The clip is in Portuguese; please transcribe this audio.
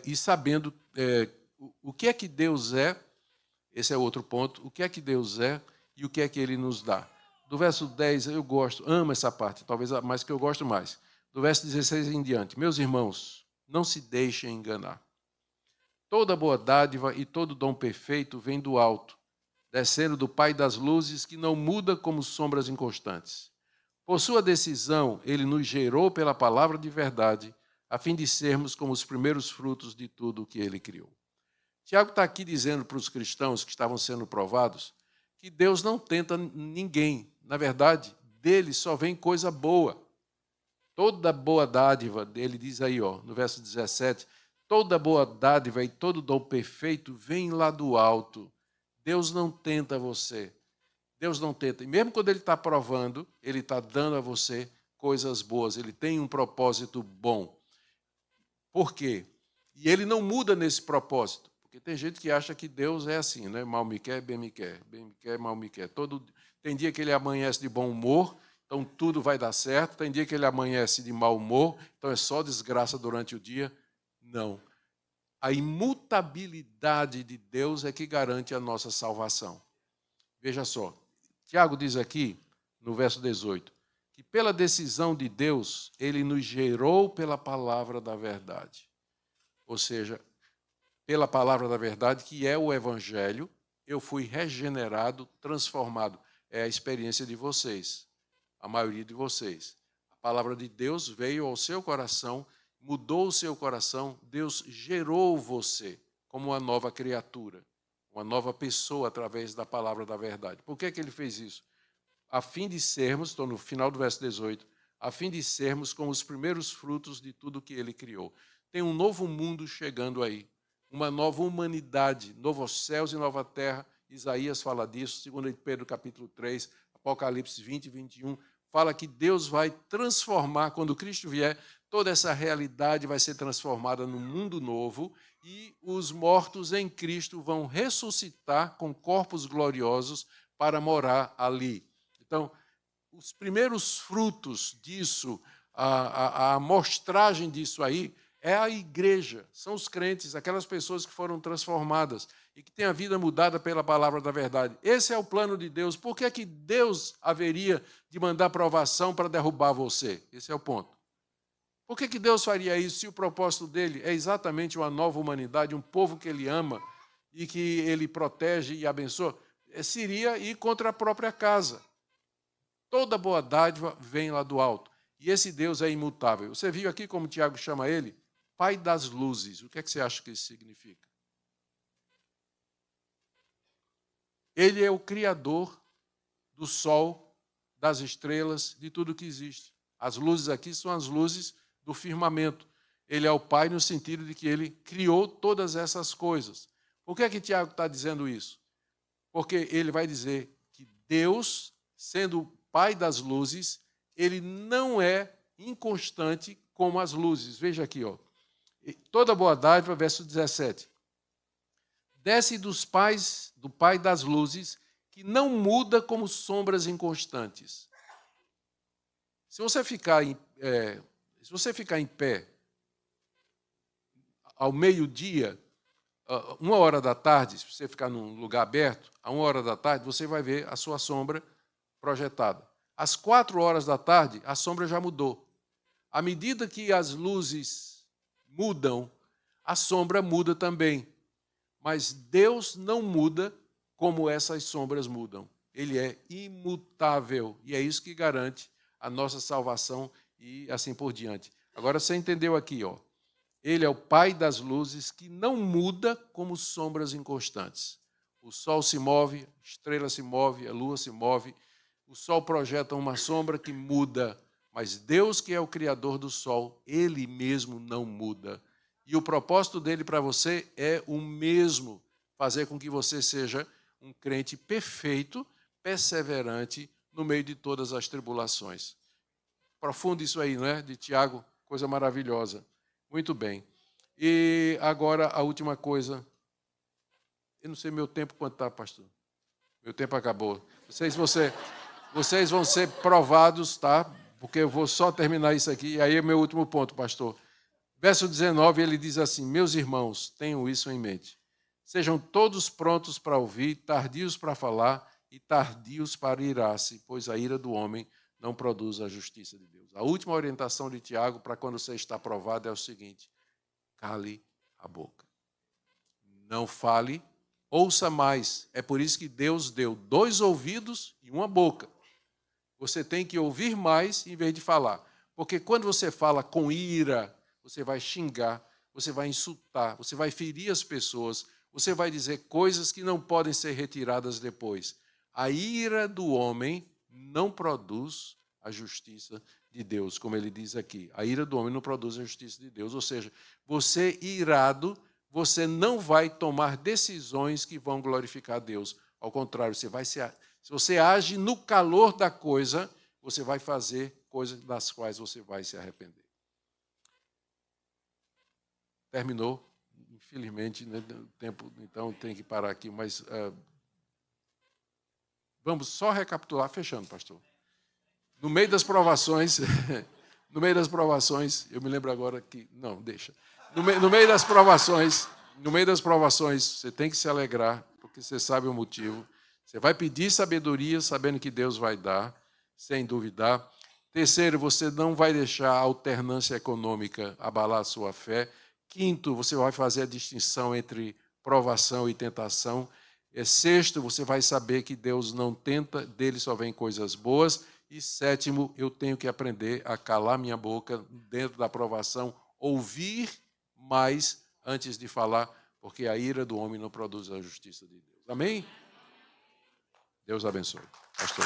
e sabendo o que é que Deus é, esse é outro ponto, o que é que Deus é e o que é que Ele nos dá. Do verso 10, eu amo essa parte, talvez a mais que eu gosto mais. Do verso 16 em diante, meus irmãos, não se deixem enganar. Toda boa dádiva e todo dom perfeito vem do alto, descendo do Pai das luzes, que não muda como sombras inconstantes. Por sua decisão, Ele nos gerou pela palavra de verdade, a fim de sermos como os primeiros frutos de tudo o que Ele criou. Tiago está aqui dizendo para os cristãos que estavam sendo provados que Deus não tenta ninguém. Na verdade, dele só vem coisa boa. Toda boa dádiva, ele diz aí, no verso 17, toda boa dádiva e todo dom perfeito vem lá do alto. Deus não tenta você. Deus não tenta. E mesmo quando ele está provando, ele está dando a você coisas boas. Ele tem um propósito bom. Por quê? E ele não muda nesse propósito. Porque tem gente que acha que Deus é assim, né? Mal me quer, bem me quer. Bem me quer, mal me quer. Tem dia que ele amanhece de bom humor, então tudo vai dar certo. Tem dia que ele amanhece de mau humor, então é só desgraça durante o dia. Não. A imutabilidade de Deus é que garante a nossa salvação. Veja só, Tiago diz aqui, no verso 18, que pela decisão de Deus, ele nos gerou pela palavra da verdade. Ou seja, pela palavra da verdade, que é o Evangelho, eu fui regenerado, transformado. É a experiência de vocês, a maioria de vocês. A palavra de Deus veio ao seu coração, mudou o seu coração, Deus gerou você como uma nova criatura, uma nova pessoa através da palavra da verdade. Por que ele fez isso? A fim de sermos, estou no final do verso 18, a fim de sermos como os primeiros frutos de tudo que ele criou. Tem um novo mundo chegando aí, uma nova humanidade, novos céus e nova terra. Isaías fala disso, 2 Pedro capítulo 3, Apocalipse 20 e 21, fala que Deus vai transformar, quando Cristo vier, toda essa realidade vai ser transformada num mundo novo e os mortos em Cristo vão ressuscitar com corpos gloriosos para morar ali. Então, os primeiros frutos disso, a amostragem disso aí, é a igreja, são os crentes, aquelas pessoas que foram transformadas e que têm a vida mudada pela palavra da verdade. Esse é o plano de Deus. Por que é que Deus haveria de mandar provação para derrubar você? Esse é o ponto. Por que Deus faria isso se o propósito dele é exatamente uma nova humanidade, um povo que ele ama e que ele protege e abençoa? Seria ir contra a própria casa. Toda boa dádiva vem lá do alto. E esse Deus é imutável. Você viu aqui como Tiago chama ele? Pai das luzes. O que é que você acha que isso significa? Ele é o criador do sol, das estrelas, de tudo que existe. As luzes aqui são as luzes do firmamento. Ele é o Pai no sentido de que ele criou todas essas coisas. Por que é que Tiago está dizendo isso? Porque ele vai dizer que Deus, sendo o Pai das luzes, ele não é inconstante como as luzes. Veja aqui, toda boa dádiva, verso 17. Desce do Pai das luzes, que não muda como sombras inconstantes. Se você ficar em pé ao meio-dia, 1h da tarde, se você ficar num lugar aberto, a 1h da tarde, você vai ver a sua sombra projetada. Às 4h da tarde, a sombra já mudou. À medida que as luzes mudam, a sombra muda também. Mas Deus não muda como essas sombras mudam. Ele é imutável. E é isso que garante a nossa salvação e assim por diante. Agora você entendeu aqui, Ele é o Pai das luzes que não muda como sombras inconstantes. O sol se move, a estrela se move, a lua se move. O sol projeta uma sombra que muda, mas Deus, que é o Criador do sol, Ele mesmo não muda. E o propósito dele para você é o mesmo, fazer com que você seja um crente perfeito, perseverante, no meio de todas as tribulações. Profundo isso aí, não é? De Tiago, coisa maravilhosa. Muito bem. E agora a última coisa. Eu não sei meu tempo quanto está, pastor. Meu tempo acabou. Vocês vão ser provados, tá? Porque eu vou só terminar isso aqui. E aí é meu último ponto, pastor. Verso 19, ele diz assim: meus irmãos, tenham isso em mente. Sejam todos prontos para ouvir, tardios para falar e tardios para irar-se, pois a ira do homem não produz a justiça de Deus. A última orientação de Tiago para quando você está provado é o seguinte: cale a boca. Não fale, ouça mais. É por isso que Deus deu 2 ouvidos e 1 boca. Você tem que ouvir mais em vez de falar. Porque quando você fala com ira, você vai xingar, você vai insultar, você vai ferir as pessoas, você vai dizer coisas que não podem ser retiradas depois. A ira do homem não produz a justiça de Deus, como ele diz aqui. A ira do homem não produz a justiça de Deus. Ou seja, você irado, você não vai tomar decisões que vão glorificar a Deus. Ao contrário, se você age no calor da coisa, você vai fazer coisas das quais você vai se arrepender. Terminou. Infelizmente, né, o tempo, então, tem que parar aqui, mas vamos só recapitular, fechando, pastor. No meio das provações, eu me lembro agora que... Não, deixa. No meio das provações, você tem que se alegrar, porque você sabe o motivo. Você vai pedir sabedoria, sabendo que Deus vai dar, sem duvidar. Terceiro, você não vai deixar a alternância econômica abalar a sua fé. Quinto, você vai fazer a distinção entre provação e tentação. Sexto, você vai saber que Deus não tenta, dele só vem coisas boas. E sétimo, eu tenho que aprender a calar minha boca dentro da provação, ouvir mais antes de falar, porque a ira do homem não produz a justiça de Deus. Amém? Deus abençoe. Pastor.